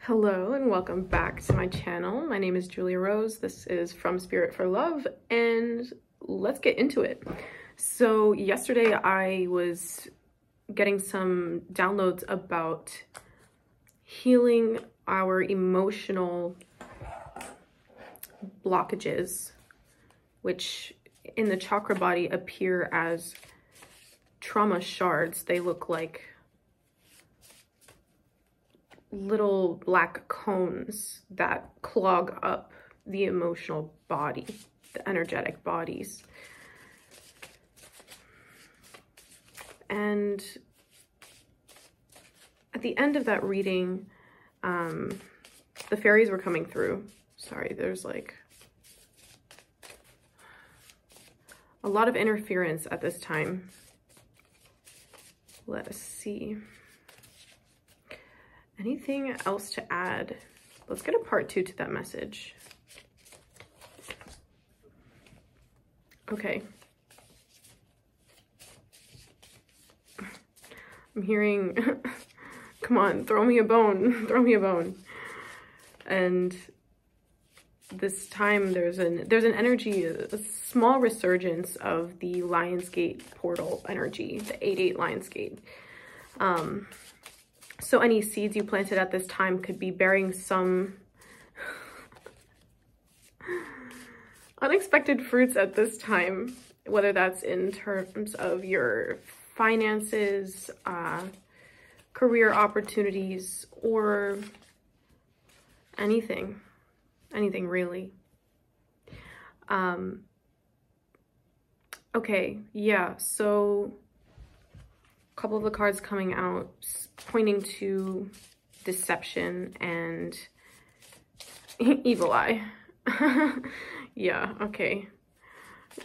Hello and welcome back to my channel. My name is Julia Rose. This is From Spirit for Love, and let's get into it. So yesterday I was getting some downloads about healing our emotional blockages, which in the chakra body appear as trauma shards. They look like little black cones that clog up the emotional body, the energetic bodies. And at the end of that reading, the fairies were coming through. Sorry, there's like a lot of interference at this time. Let us see. Anything else to add? Let's get a part 2 to that message. Okay. I'm hearing, come on, throw me a bone, throw me a bone. And this time there's an energy, a small resurgence of the Lionsgate portal energy, the 8-8 Lionsgate. So any seeds you planted at this time could be bearing some unexpected fruits at this time, whether that's in terms of your finances, career opportunities, or anything really. Okay, yeah, so a couple of the cards coming out pointing to deception and evil eye. Yeah, okay.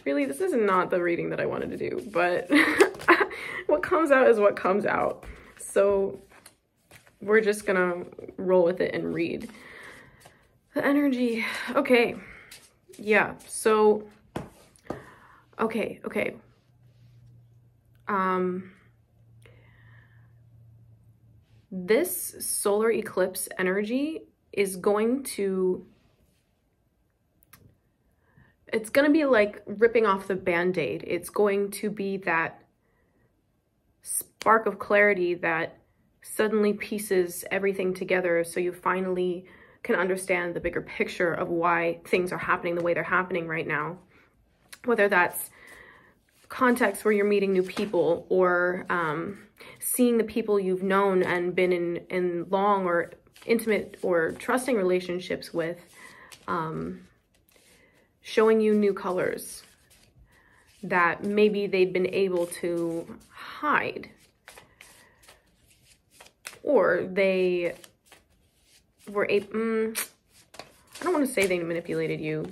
Really, this is not the reading that I wanted to do, but what comes out is what comes out. So we're just gonna roll with it and read. The energy, okay. Yeah, so, okay. This solar eclipse energy is going to, it's going to be like ripping off the band-aid. It's going to be that spark of clarity that suddenly pieces everything together, so you finally can understand the bigger picture of why things are happening the way they're happening right now. Whether that's context where you're meeting new people, or seeing the people you've known and been in long or intimate or trusting relationships with, showing you new colors that maybe they'd been able to hide, or they were able, I don't want to say they manipulated you,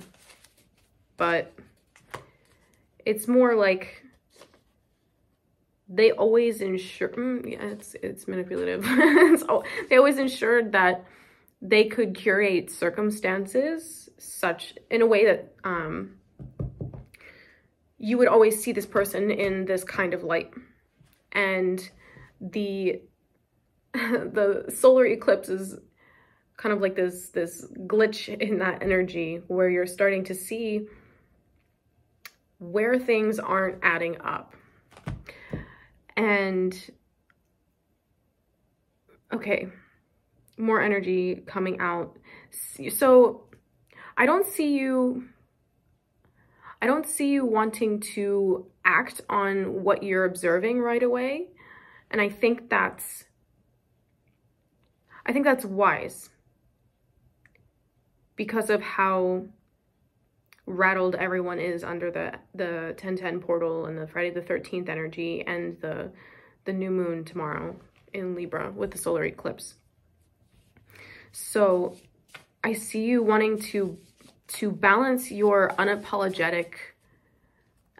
but it's more like they always ensure, yeah, it's manipulative. So they always ensured that they could curate circumstances such in a way that you would always see this person in this kind of light. And the solar eclipse is kind of like this glitch in that energy where you're starting to see where things aren't adding up. And okay, more energy coming out. So I don't see you wanting to act on what you're observing right away. And I think that's wise, because of how rattled everyone is under the 1010 portal and the Friday the 13th energy and the new moon tomorrow in Libra with the solar eclipse. So I see you wanting to balance your unapologetic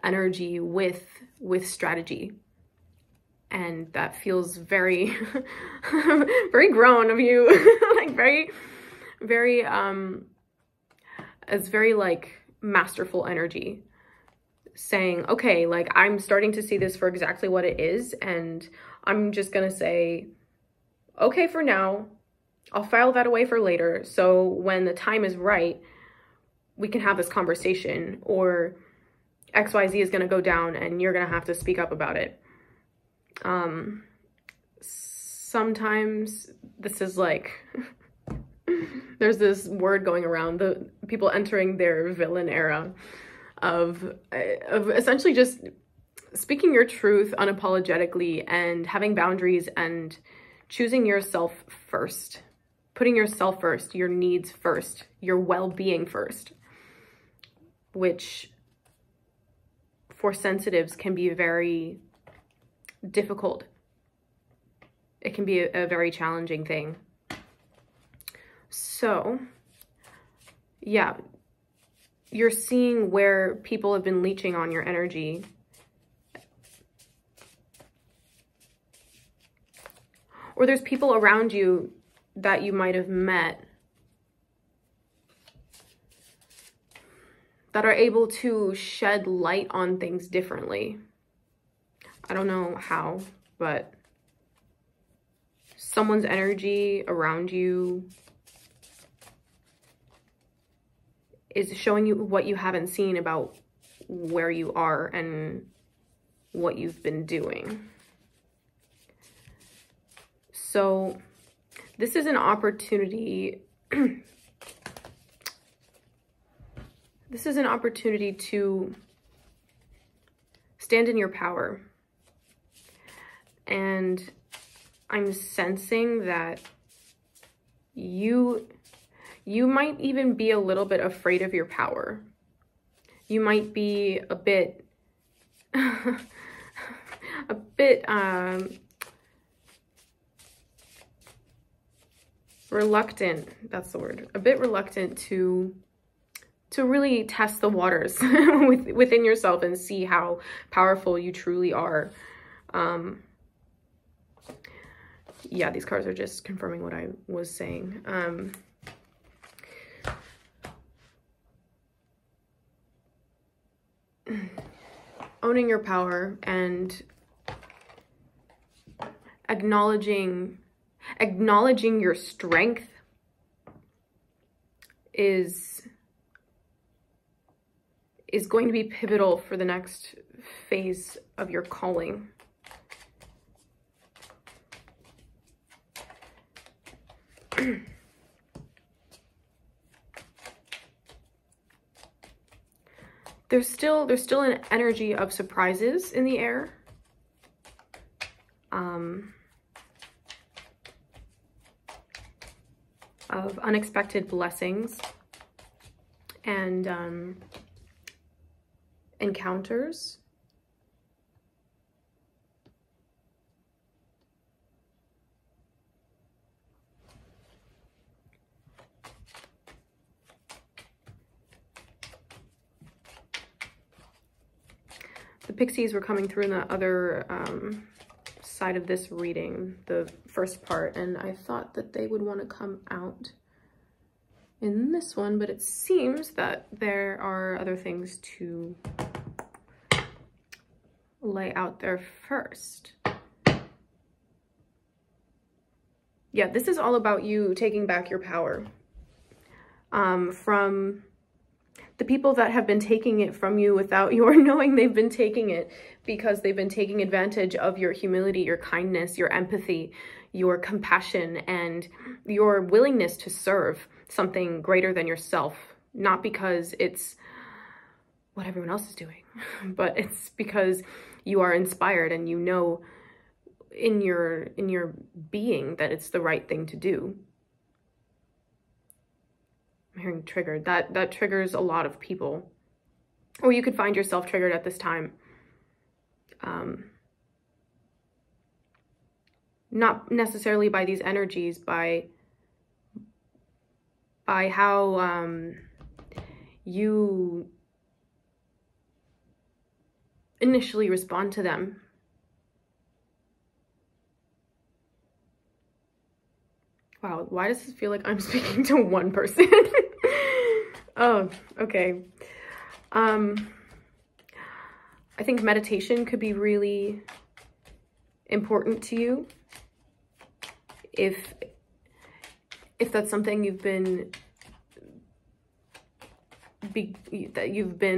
energy with strategy, and that feels very very grown of you. Like very it's very like masterful energy, saying, okay, like I'm starting to see this for exactly what it is, and I'm just gonna say, okay, for now, I'll file that away for later. So when the time is right, we can have this conversation, or XYZ is going to go down and you're going to have to speak up about it. Sometimes this is like, there's this word going around, the people entering their villain era of essentially just speaking your truth unapologetically and having boundaries and choosing yourself first, putting yourself first, your needs first, your well-being first, which for sensitives can be very difficult. It can be a very challenging thing. So, yeah, you're seeing where people have been leeching on your energy. Or there's people around you that you might have met that are able to shed light on things differently. I don't know how, but someone's energy around you is showing you what you haven't seen about where you are and what you've been doing. So this is an opportunity. This is an opportunity to stand in your power. And I'm sensing that you might even be a little bit afraid of your power. You might be a bit, reluctant, that's the word, a bit reluctant to really test the waters within yourself and see how powerful you truly are. Yeah, these cards are just confirming what I was saying. Owning your power and acknowledging your strength is going to be pivotal for the next phase of your calling. There's still an energy of surprises in the air. Of unexpected blessings and encounters. The pixies were coming through in the other side of this reading, the first part, and I thought that they would want to come out in this one, but it seems that there are other things to lay out there first. Yeah, this is all about you taking back your power from the people that have been taking it from you without your knowing they've been taking it, because they've been taking advantage of your humility, your kindness, your empathy, your compassion, and your willingness to serve something greater than yourself. Not because it's what everyone else is doing, but it's because you are inspired and you know in your being that it's the right thing to do. I'm hearing triggered. That triggers a lot of people. Or you could find yourself triggered at this time. Not necessarily by these energies, by how you initially respond to them. Wow, why does this feel like I'm speaking to one person? Oh, okay. I think meditation could be really important to you. If if that's something you've been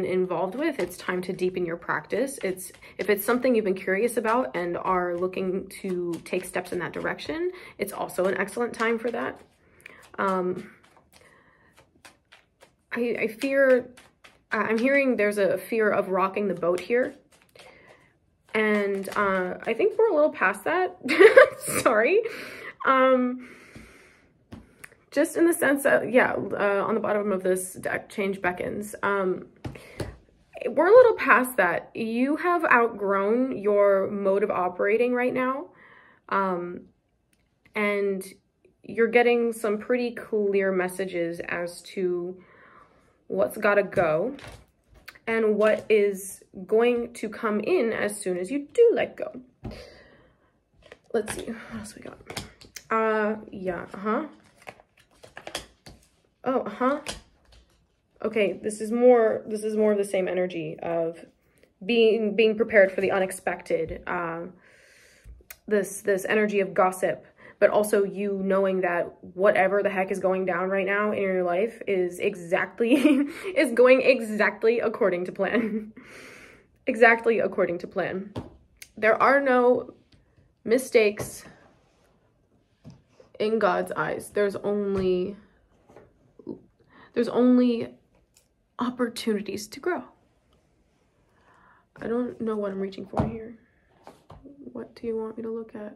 involved with, it's time to deepen your practice. If it's something you've been curious about and are looking to take steps in that direction, it's also an excellent time for that. I fear, I'm hearing there's a fear of rocking the boat here. And I think we're a little past that. Sorry. Just in the sense that, yeah, on the bottom of this deck, change beckons. We're a little past that. You have outgrown your mode of operating right now. And you're getting some pretty clear messages as to what's gotta go and what is going to come in as soon as you do let go. Let's see, what else we got? Yeah, Okay, this is more of the same energy of being prepared for the unexpected. This energy of gossip, but also you knowing that whatever the heck is going down right now in your life is going exactly according to plan. Exactly according to plan. There are no mistakes in God's eyes. There's only opportunities to grow. I don't know what I'm reaching for here. What do you want me to look at?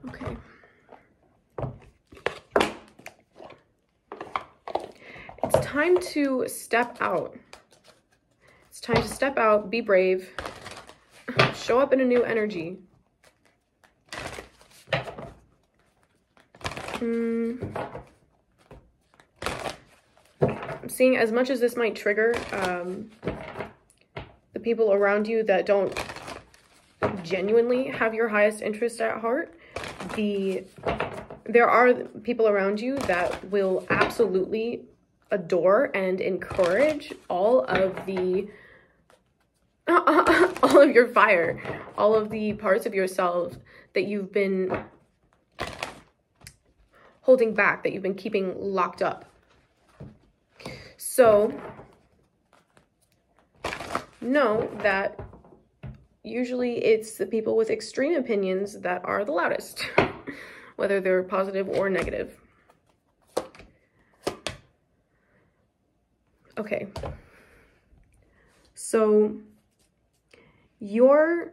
Okay. It's time to step out. It's time to step out, be brave, show up in a new energy. I'm seeing, as much as this might trigger the people around you that don't genuinely have your highest interest at heart, there are people around you that will absolutely adore and encourage all of your fire, all of the parts of yourself that you've been holding back, that you've been keeping locked up. So know that usually it's the people with extreme opinions that are the loudest, whether they're positive or negative. Okay. So your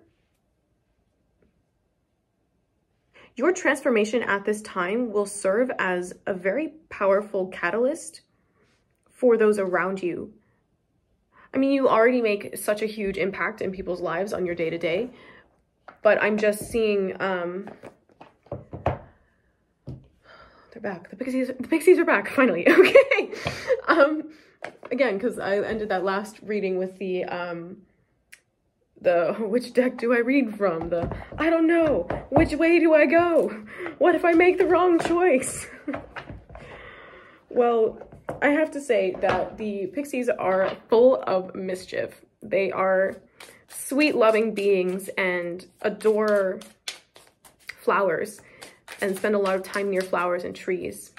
transformation at this time will serve as a very powerful catalyst for those around you. I mean, you already make such a huge impact in people's lives on your day-to-day, but I'm just seeing, they're back. The pixies are back, finally. Okay. Again, because I ended that last reading with the which deck do I read from? I don't know. Which way do I go? What if I make the wrong choice? Well, I have to say that the pixies are full of mischief. They are sweet, loving beings and adore flowers and spend a lot of time near flowers and trees.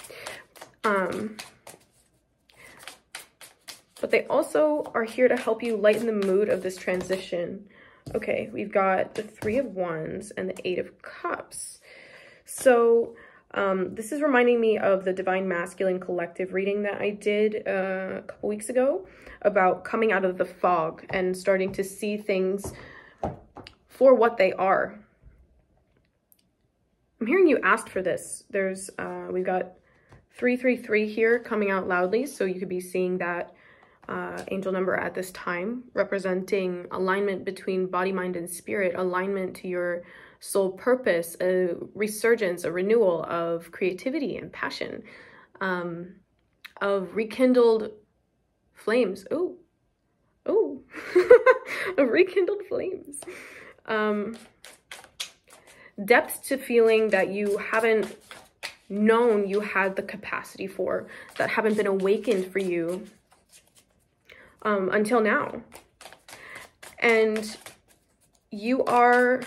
But they also are here to help you lighten the mood of this transition. Okay, we've got the 3 of Wands and the 8 of Cups. So this is reminding me of the Divine Masculine Collective reading that I did a couple weeks ago about coming out of the fog and starting to see things for what they are. I'm hearing you asked for this. There's, we've got 333 here coming out loudly, so you could be seeing that angel number at this time, representing alignment between body, mind, and spirit, alignment to your soul purpose, a resurgence, a renewal of creativity and passion, of rekindled flames. Ooh, ooh, of rekindled flames. Depth to feeling that you haven't known you had the capacity for, that haven't been awakened for you until now. And you are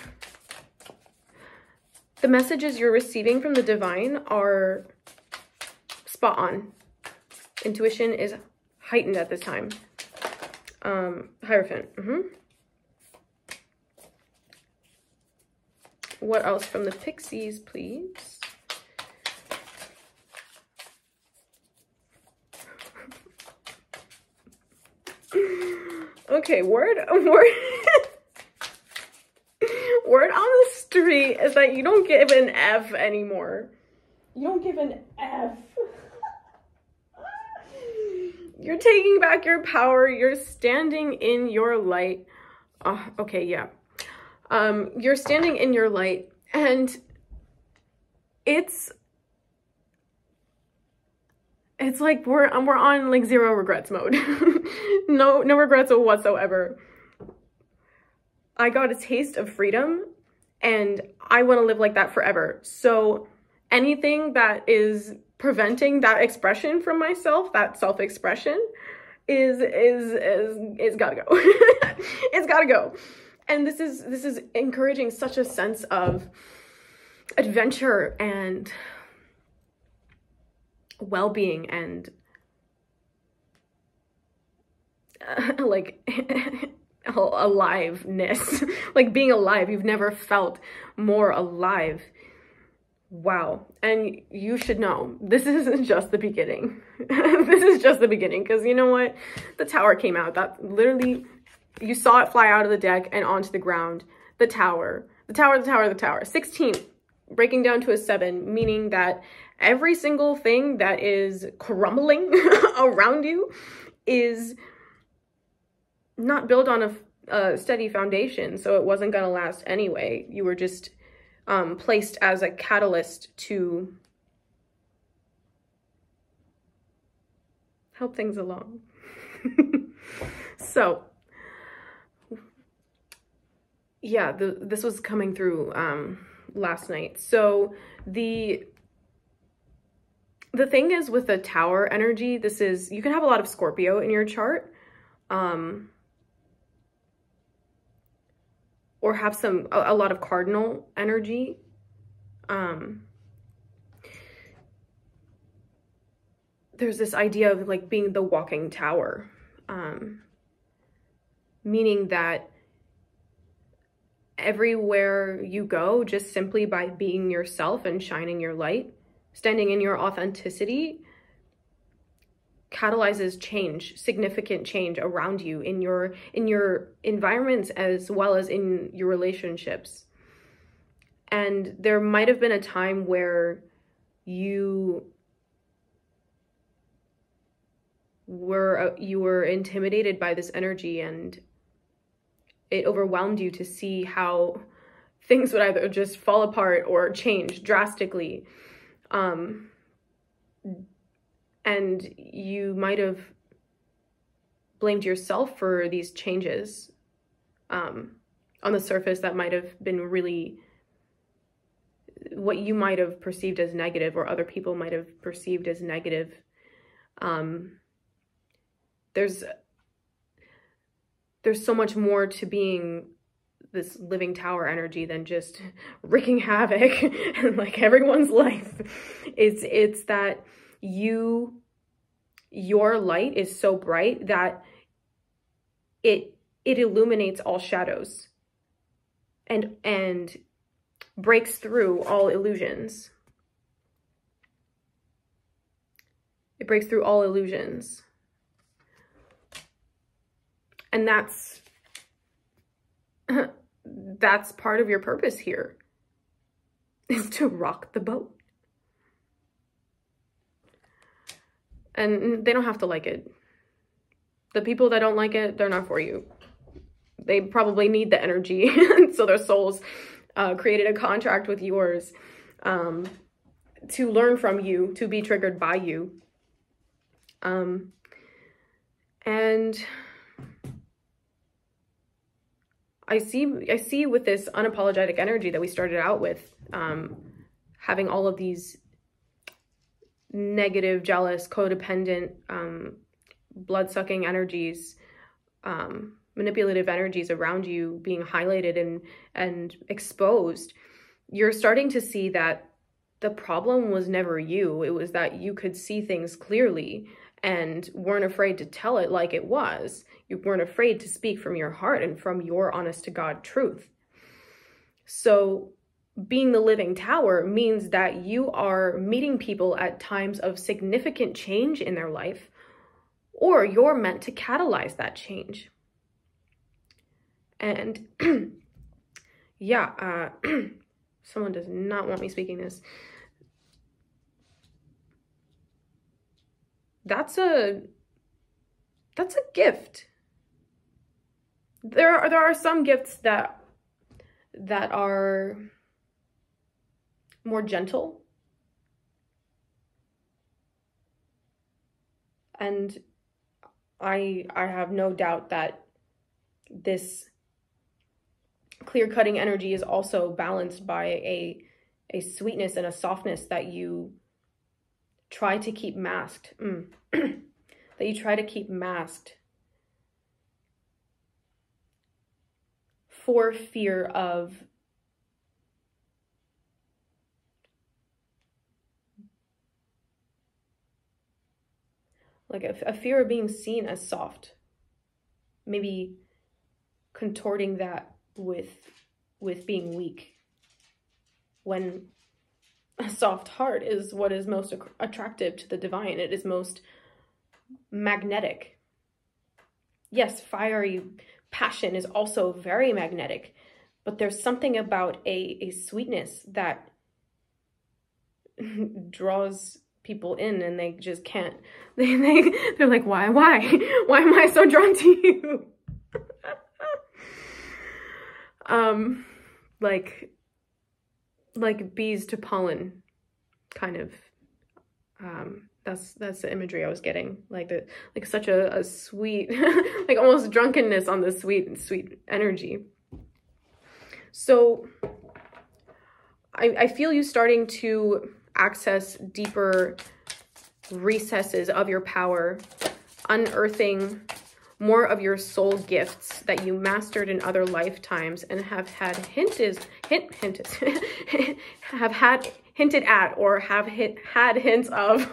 The messages you're receiving from the divine are spot on. Intuition is heightened at this time. Hierophant. What else from the Pixies, please? Okay, word word on the street is that you don't give an F anymore. You don't give an F. You're taking back your power. You're standing in your light. Okay, yeah. You're standing in your light, and it's like we're on like zero regrets mode. no regrets whatsoever. I got a taste of freedom, and I want to live like that forever. So anything that is preventing that expression from myself, that self-expression, is gotta go. It's gotta go. And this is encouraging such a sense of adventure and well-being and like aliveness. Like being alive. You've never felt more alive. Wow. And you should know, this isn't just the beginning. This is just the beginning, because you know what? The tower came out. That literally, you saw it fly out of the deck and onto the ground. The tower. 16, breaking down to a 7, meaning that every single thing that is crumbling around you is not built on a steady foundation, so it wasn't going to last anyway. You were just placed as a catalyst to help things along. So, yeah, this was coming through last night. So the thing is with the tower energy, this is, you can have a lot of Scorpio in your chart, or have a lot of cardinal energy. There's this idea of like being the walking tower, meaning that everywhere you go, just simply by being yourself and shining your light, standing in your authenticity, catalyzes change, significant change around you in your environments as well as in your relationships. And there might have been a time where you were intimidated by this energy, and it overwhelmed you to see how things would either just fall apart or change drastically. And you might have blamed yourself for these changes. On the surface, that might have been really what you might have perceived as negative, or other people might have perceived as negative. There's so much more to being this living tower energy than just wreaking havoc in like everyone's life. It's that your light is so bright that it illuminates all shadows and breaks through all illusions. It breaks through all illusions. And that's part of your purpose here, is to rock the boat. And they don't have to like it. The people that don't like it, they're not for you. They probably need the energy. So their souls created a contract with yours to learn from you, to be triggered by you. And I see with this unapologetic energy that we started out with, having all of these negative, jealous, codependent, blood-sucking energies, manipulative energies around you being highlighted and exposed. you're starting to see that the problem was never you. It was that you could see things clearly and weren't afraid to tell it like it was. You weren't afraid to speak from your heart and from your honest to God truth. So being the living tower means that you are meeting people at times of significant change in their life, or you're meant to catalyze that change. And yeah, someone does not want me speaking this. That's a gift. There are some gifts that are more gentle, and I have no doubt that this clear-cutting energy is also balanced by a sweetness and a softness that you try to keep masked. That you try to keep masked for fear of like a fear of being seen as soft. Maybe contorting that with being weak, when a soft heart is what is most attractive to the divine. It is most magnetic. Yes, fiery passion is also very magnetic, but there's something about a sweetness that draws people in, and they just can't. They're like, why am I so drawn to you? Like bees to pollen, kind of. That's the imagery I was getting. Like such a sweet, like almost drunkenness on the sweet energy. So I feel you starting to access deeper recesses of your power, unearthing more of your soul gifts that you mastered in other lifetimes and have had hinted at, or have had hints of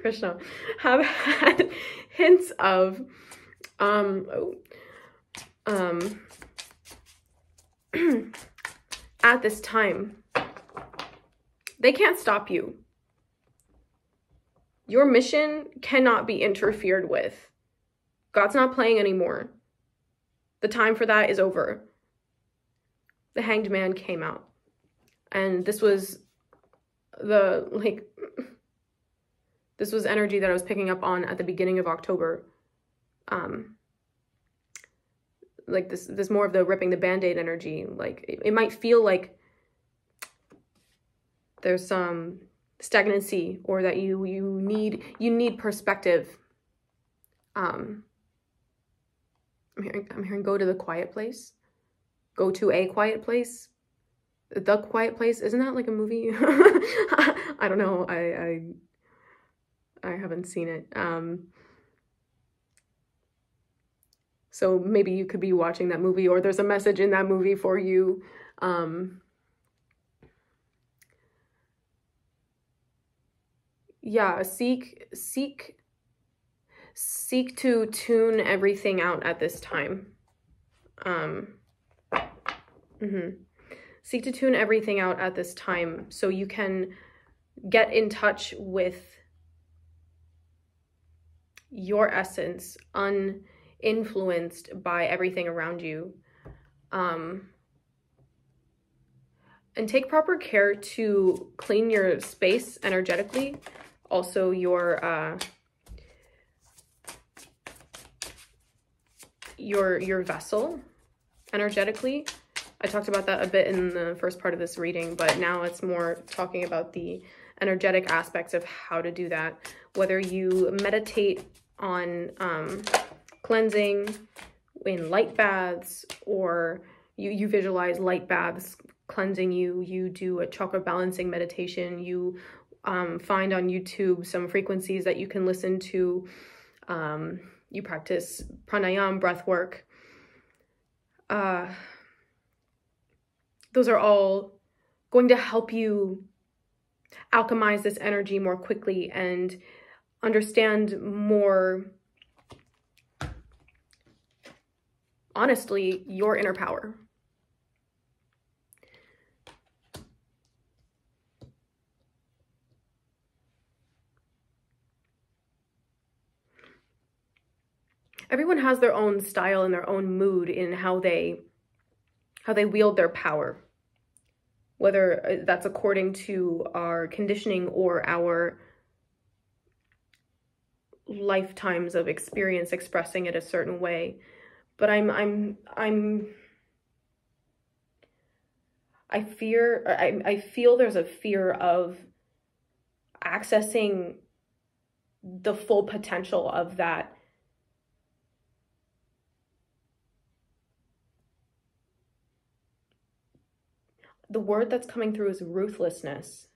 Krishna, have had hints of at this time. They can't stop you. Your mission cannot be interfered with. God's not playing anymore. The time for that is over. The Hanged Man came out. And this was this was energy that I was picking up on at the beginning of October. Like this more of the ripping the Band-Aid energy. Like it might feel like there's some stagnancy, or that you need perspective. I'm hearing go to the quiet place. Go to a quiet place. The Quiet Place. Isn't that like a movie? I don't know. I haven't seen it. So maybe you could be watching that movie, or there's a message in that movie for you. Yeah, seek to tune everything out at this time. Seek to tune everything out at this time so you can get in touch with your essence, uninfluenced by everything around you. And take proper care to clean your space energetically. Also your vessel energetically. I talked about that a bit in the first part of this reading, but now it's more talking about the energetic aspects of how to do that. Whether you meditate on cleansing in light baths, or you visualize light baths cleansing you, you do a chakra balancing meditation, you find on YouTube some frequencies that you can listen to, you practice pranayama, breath work. Those are all going to help you alchemize this energy more quickly and understand more honestly your inner power. Everyone has their own style and their own mood in how they wield their power, whether that's according to our conditioning or our lifetimes of experience expressing it a certain way. But I feel there's a fear of accessing the full potential of that. The word that's coming through is ruthlessness.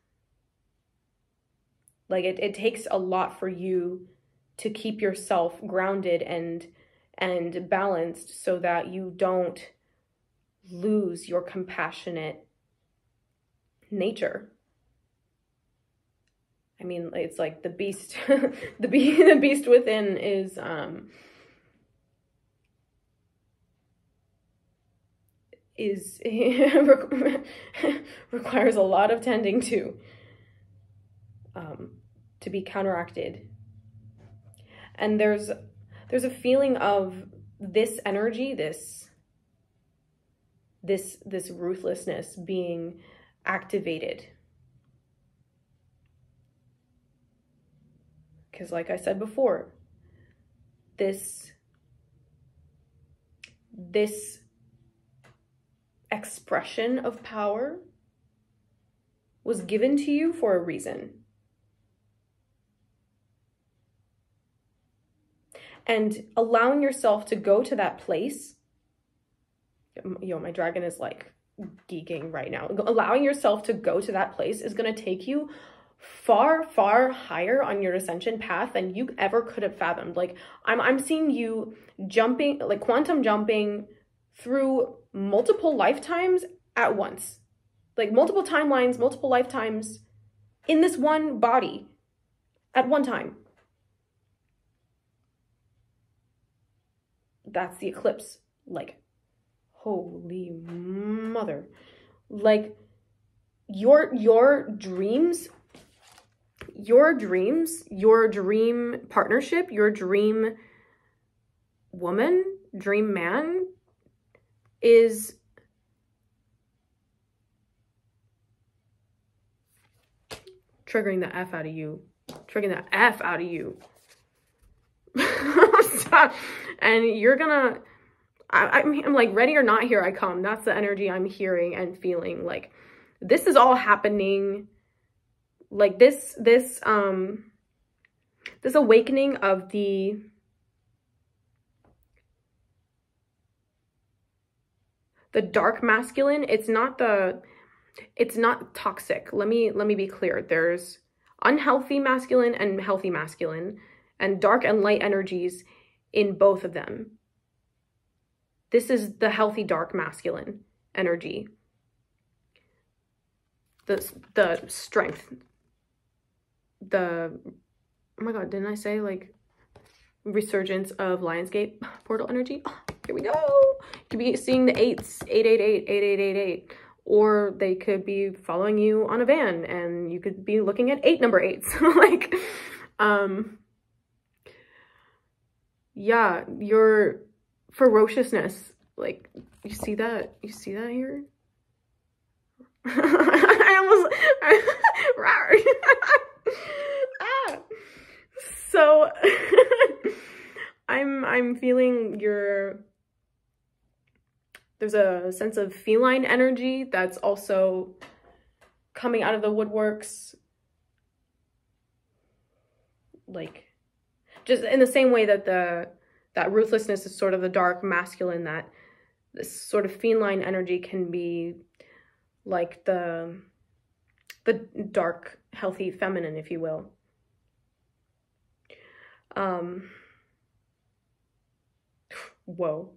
Like it takes a lot for you to keep yourself grounded and balanced so that you don't lose your compassionate nature. I mean, it's like the beast, the beast within requires a lot of tending to be counteracted. And there's a feeling of this energy, this ruthlessness being activated. Because like I said before, this expression of power was given to you for a reason. And allowing yourself to go to that place, my dragon is like geeking right now. Allowing yourself to go to that place is going to take you far, far higher on your ascension path than you ever could have fathomed. Like I'm seeing you jumping, like quantum jumping through multiple lifetimes at once. Like multiple timelines, multiple lifetimes in this one body at one time. That's the eclipse. Like, holy mother. Like your dreams, your dream partnership, your dream woman, dream man is triggering the F out of you. Triggering the F out of you. Stop. And you're gonna, I'm like, ready or not, here I come. That's the energy I'm hearing and feeling. Like, this is all happening. Like this awakening of the dark masculine. It's not toxic. Let me be clear. There's unhealthy masculine and healthy masculine, and dark and light energies in both of them. This is the healthy dark masculine energy. The strength. Oh my god, didn't I say like resurgence of Lionsgate portal energy? Oh, here we go. You could be seeing the 8s, 888, 8888. Or they could be following you on a van and you could be looking at 8 number 8s. Like, yeah, your ferociousness, like, you see that here? I almost, so I'm feeling there's a sense of feline energy that's also coming out of the woodworks. Like, just in the same way that that ruthlessness is sort of the dark masculine, that this sort of feline energy can be like the dark, healthy feminine, if you will. Whoa.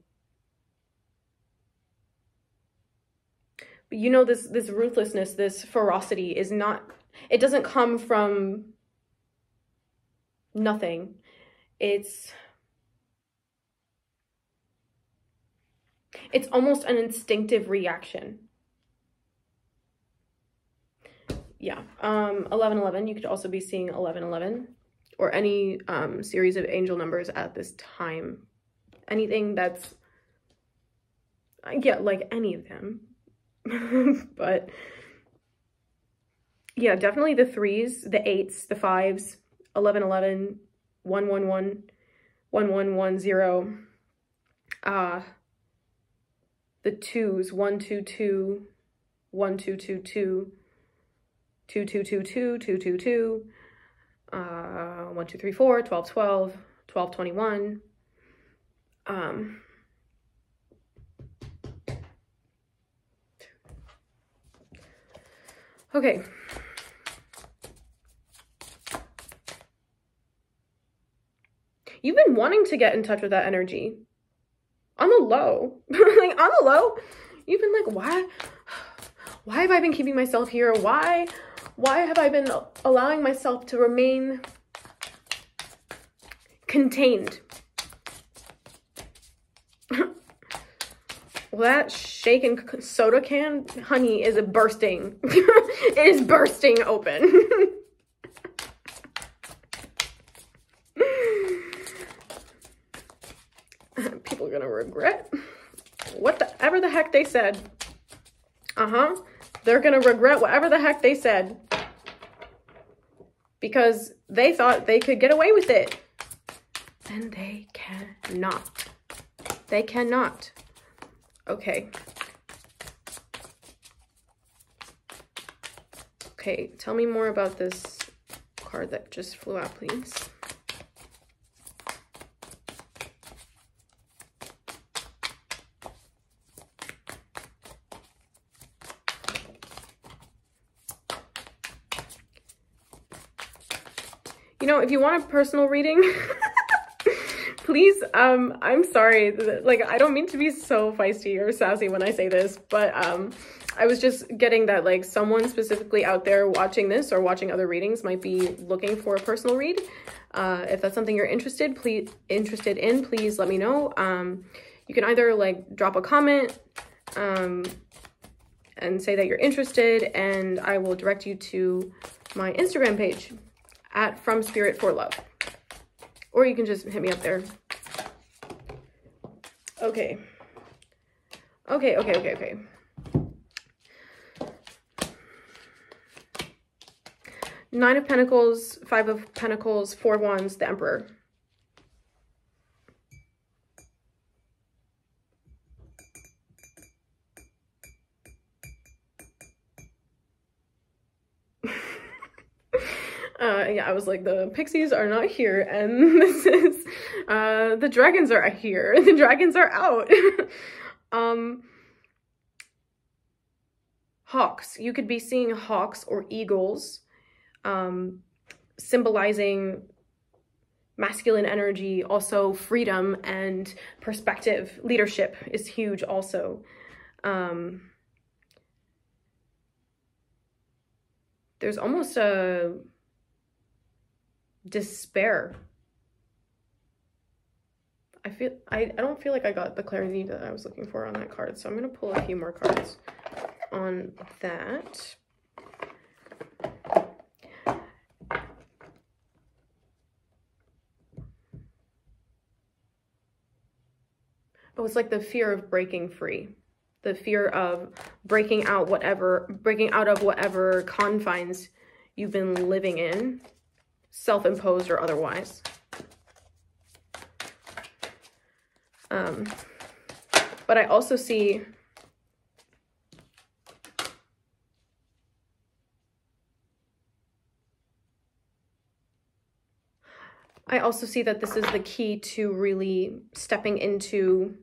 you know, this ruthlessness, this ferocity is not, it doesn't come from nothing. It's almost an instinctive reaction. Yeah. 1111, you could also be seeing 1111 or any series of angel numbers at this time. Anything that's, yeah, like any of them. But yeah, definitely the 3s, the 8s, the 5s, 1111, 111, 1110, the 2s, 122, 1222, 2222, 222, 1234, 1212, 1221. Okay. You've been wanting to get in touch with that energy. On the low. Like, on the low, you've been like, why have I been keeping myself here? Why have I been allowing myself to remain contained? Well, that shaken soda can, honey, is bursting. It is bursting open. People are gonna regret whatever the heck they said. They're gonna regret whatever the heck they said. Because they thought they could get away with it. And they cannot. They cannot. Okay. Okay, tell me more about this card that just flew out, please. You know, if you want a personal reading, please, I'm sorry, like, I don't mean to be so feisty or sassy when I say this, but I was just getting that, like, someone specifically out there watching this or watching other readings might be looking for a personal read. If that's something you're interested in, please let me know. You can either, like, drop a comment and say that you're interested, and I will direct you to my Instagram page at fromspiritforlove. Or you can just hit me up there. Okay. Okay. Nine of Pentacles, Five of Pentacles, Four of Wands, the Emperor. Yeah, I was like, the pixies are not here, and this is, the dragons are here. The dragons are out. Hawks. You could be seeing hawks or eagles, symbolizing masculine energy, also freedom and perspective. Leadership is huge also. There's almost a despair. I don't feel like I got the clarity that I was looking for on that card, so I'm going to pull a few more cards on that. Oh, it's like the fear of breaking free. The fear of breaking out of whatever confines you've been living in, self-imposed or otherwise. But I also see that this is the key to really stepping into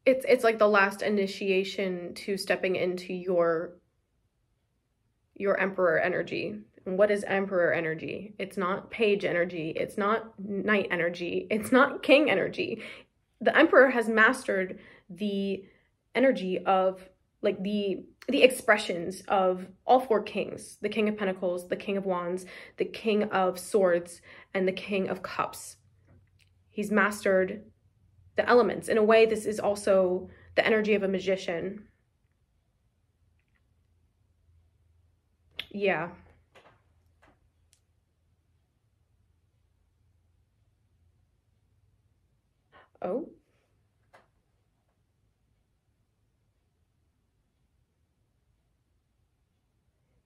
it's like the last initiation to stepping into your emperor energy, And what is Emperor energy? It's not Page energy. It's not Knight energy. It's not King energy. The Emperor has mastered the energy of like the expressions of all four kings: the King of Pentacles, the King of Wands, the King of Swords, and the King of Cups. He's mastered the elements. In a way, this is also the energy of a magician. Yeah. Oh.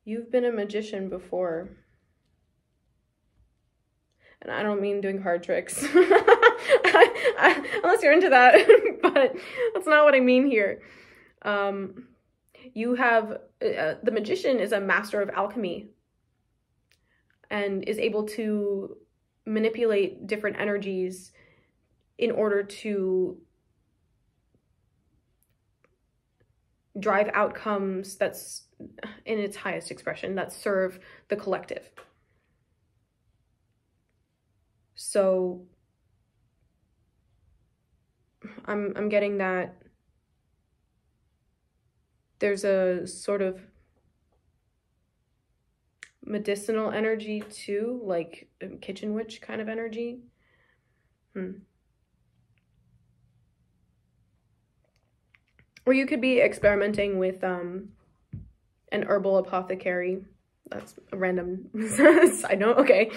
You've been a magician before. And I don't mean doing card tricks. Unless you're into that. But that's not what I mean here. You have... the magician is a master of alchemy. And is able to manipulate different energies in order to drive outcomes that's in its highest expression, that serve the collective. So I'm getting that there's a sort of medicinal energy too, like a kitchen witch kind of energy. Or you could be experimenting with an herbal apothecary. That's a random side note. Okay.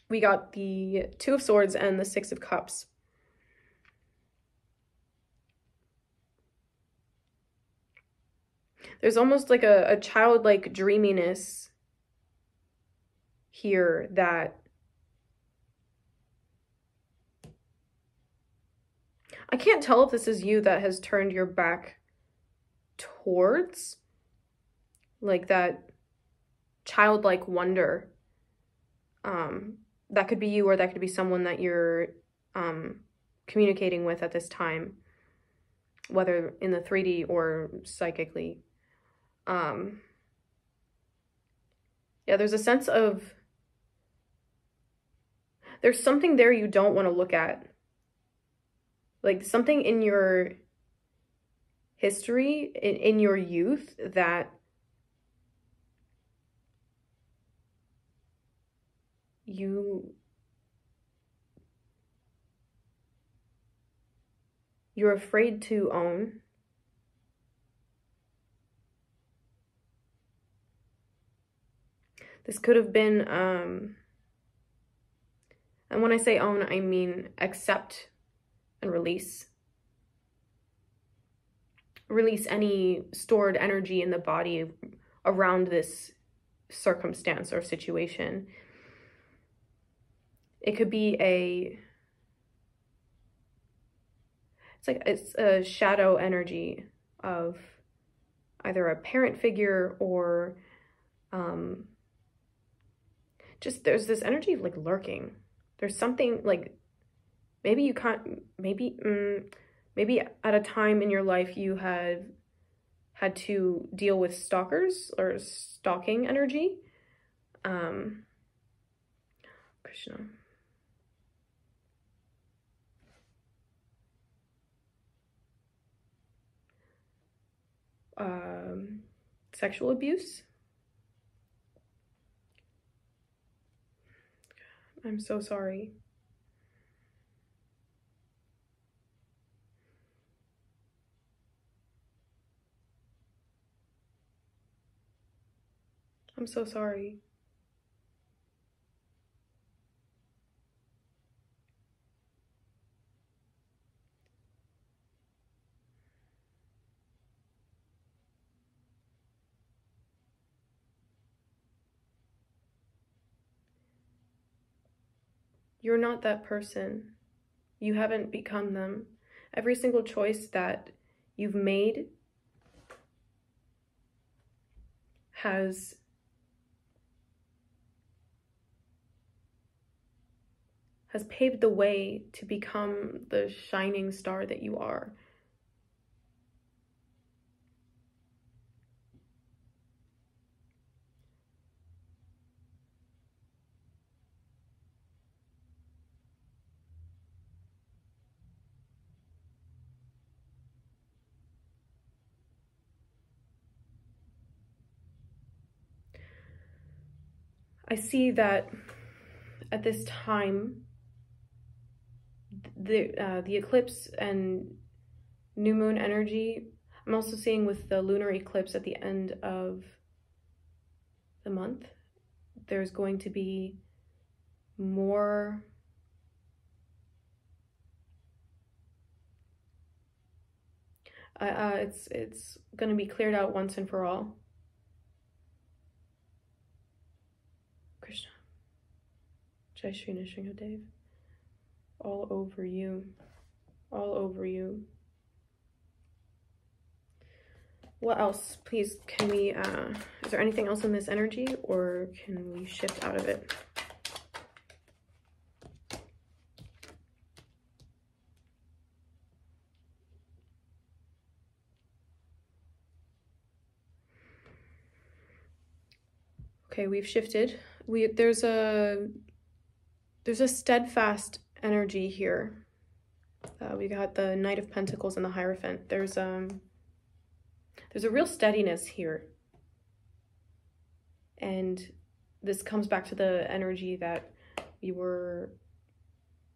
We got the Two of Swords and the Six of Cups. There's almost like a childlike dreaminess here that I can't tell if this is you that has turned your back towards, like, that childlike wonder. That could be you, or that could be someone that you're communicating with at this time, whether in the 3D or psychically. Yeah, there's a sense of there's something there you don't want to look at. Like something in your history, in your youth, that you're afraid to own. This could have been, and when I say own, I mean accept and release. Release any stored energy in the body around this circumstance or situation. It could be it's a shadow energy of either a parent figure or just there's this energy of like lurking. There's something like maybe you can't, maybe at a time in your life you had to deal with stalkers or stalking energy. Krishna. Sexual abuse. I'm so sorry. I'm so sorry. You're not that person. You haven't become them. Every single choice that you've made has paved the way to become the shining star that you are. I see that at this time, the eclipse and new moon energy, I'm also seeing with the lunar eclipse at the end of the month, there's going to be more it's going to be cleared out once and for all. Krishna. Jai Shri Nishingadev. All over you. All over you. What else? Please, can we, is there anything else in this energy, or can we shift out of it? Okay, we've shifted. There's a steadfast energy here. We got the Knight of Pentacles and the Hierophant. There's a real steadiness here. And this comes back to the energy that we were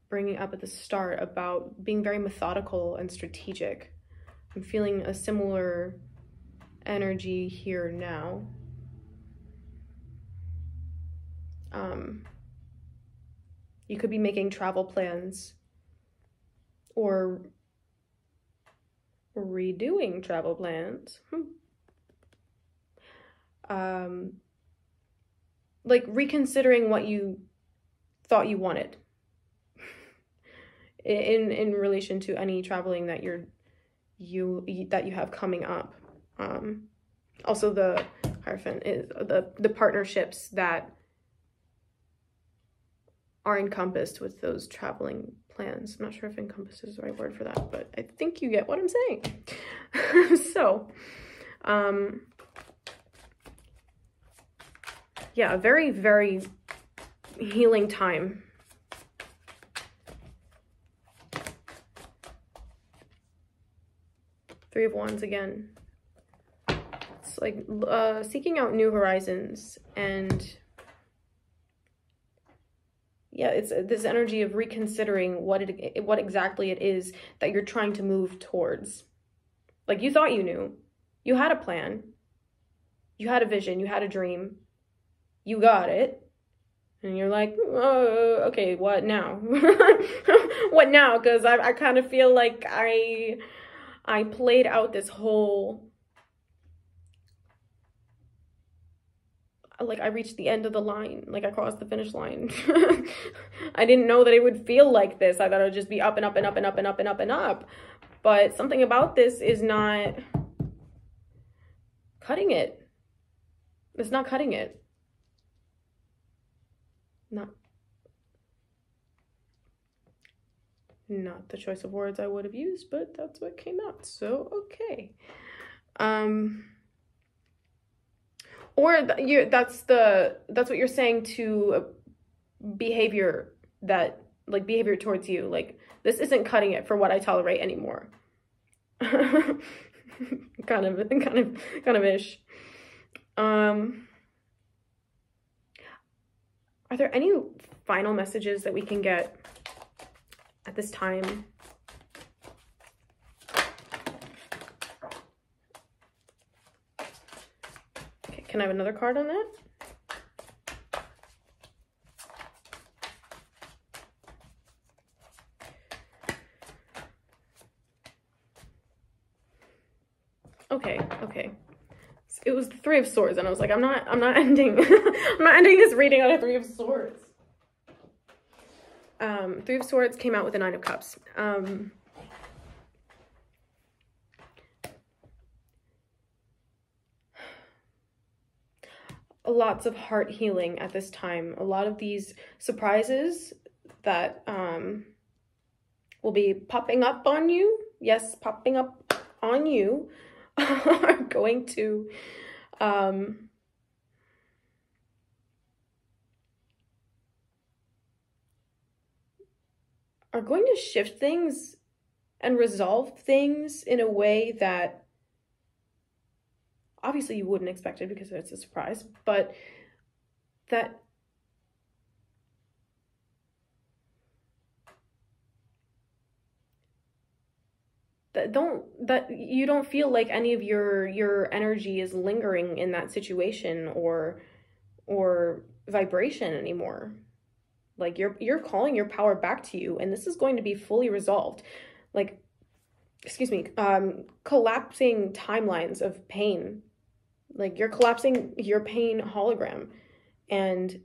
bringing up at the start about being very methodical and strategic. I'm feeling a similar energy here now. You could be making travel plans or redoing travel plans. Like reconsidering what you thought you wanted in relation to any traveling that you have coming up. Also the Hierophant is the partnerships that are encompassed with those traveling plans. I'm not sure if encompass is the right word for that, but I think you get what I'm saying. So, yeah, a very, very healing time. Three of Wands again. It's like seeking out new horizons, and yeah, it's this energy of reconsidering what exactly it is that you're trying to move towards. Like, you thought you knew. You had a plan. You had a vision. You had a dream. You got it. And you're like, oh, okay, what now? What now? Because I kind of feel like I played out this whole... Like, I reached the end of the line. Like, I crossed the finish line. I didn't know that it would feel like this. I thought it would just be up and up and up and up and up and up and up. But something about this is not cutting it. It's not cutting it. Not the choice of words I would have used, but that's what came out. So, okay. Or that's what you're saying to behavior behavior towards you. Like, this isn't cutting it for what I tolerate anymore. kind of ish. Are there any final messages that we can get at this time? Can I have another card on that? Okay. It was the Three of Swords, and I was like, I'm not ending I'm not ending this reading on a Three of Swords. Three of Swords came out with the Nine of Cups. Lots of heart healing at this time. A lot of these surprises that will be popping up on you. Yes, popping up on you are going to shift things and resolve things in a way that obviously you wouldn't expect it because it's a surprise, but that that you don't feel like any of your energy is lingering in that situation or vibration anymore. Like you're calling your power back to you, and this is going to be fully resolved. Like, excuse me, collapsing timelines of pain. Like you're collapsing your pain hologram. And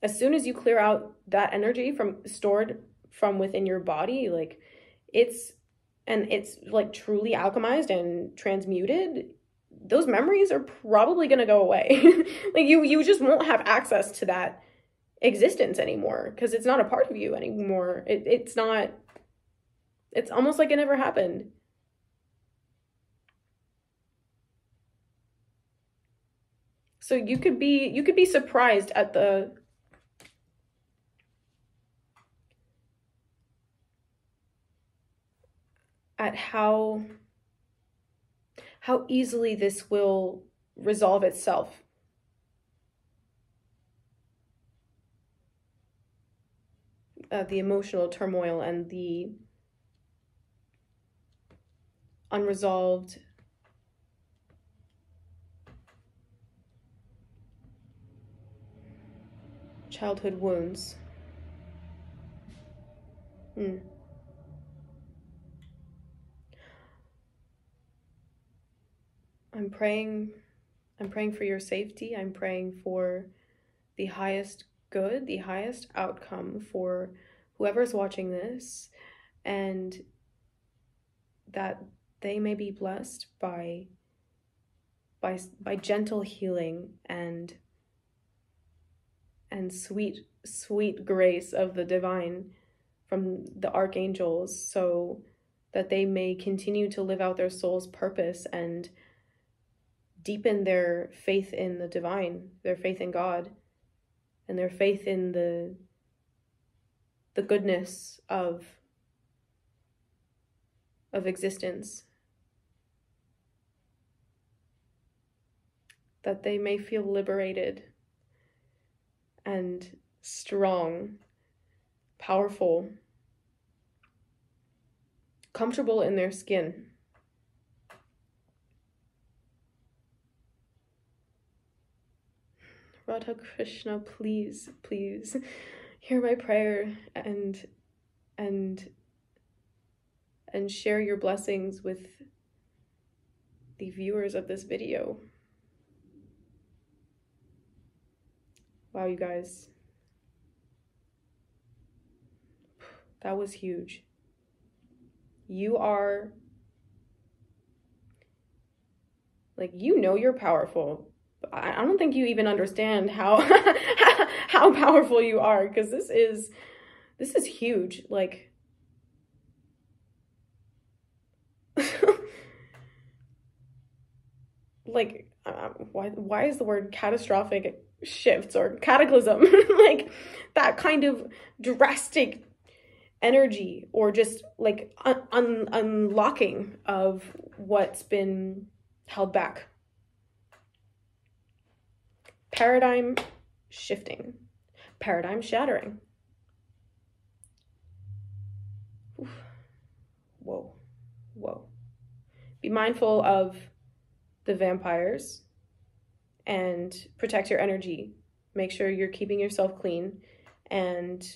as soon as you clear out that energy stored from within your body, like it's like truly alchemized and transmuted, those memories are probably going to go away. Like you just won't have access to that existence anymore because it's not a part of you anymore. It's almost like it never happened. So you could be surprised at how easily this will resolve itself. The emotional turmoil and the unresolved childhood wounds. I'm praying for your safety. I'm praying for the highest good, the highest outcome for whoever's watching this, and that they may be blessed by gentle healing and sweet grace of the divine from the archangels, so that they may continue to live out their soul's purpose and deepen their faith in the divine, their faith in God, and their faith in the goodness of existence. That they may feel liberated and strong, powerful, comfortable in their skin. Radha Krishna, please, please hear my prayer and share your blessings with the viewers of this video. Wow, you guys. That was huge. You are, like, you know you're powerful. I don't think you even understand how how powerful you are, because this is huge. Like, like why is the word catastrophic shifts or cataclysm like that kind of drastic energy, or just like unlocking of what's been held back? Paradigm shifting, paradigm shattering. Oof. Whoa. Be mindful of the vampires and protect your energy. Make sure you're keeping yourself clean and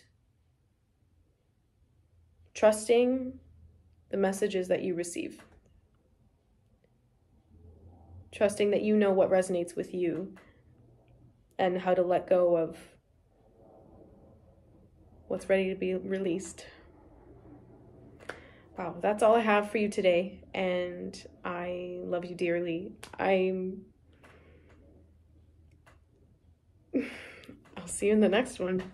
trusting the messages that you receive. Trusting that you know what resonates with you and how to let go of what's ready to be released. Wow, that's all I have for you today, and I love you dearly. I'll see you in the next one.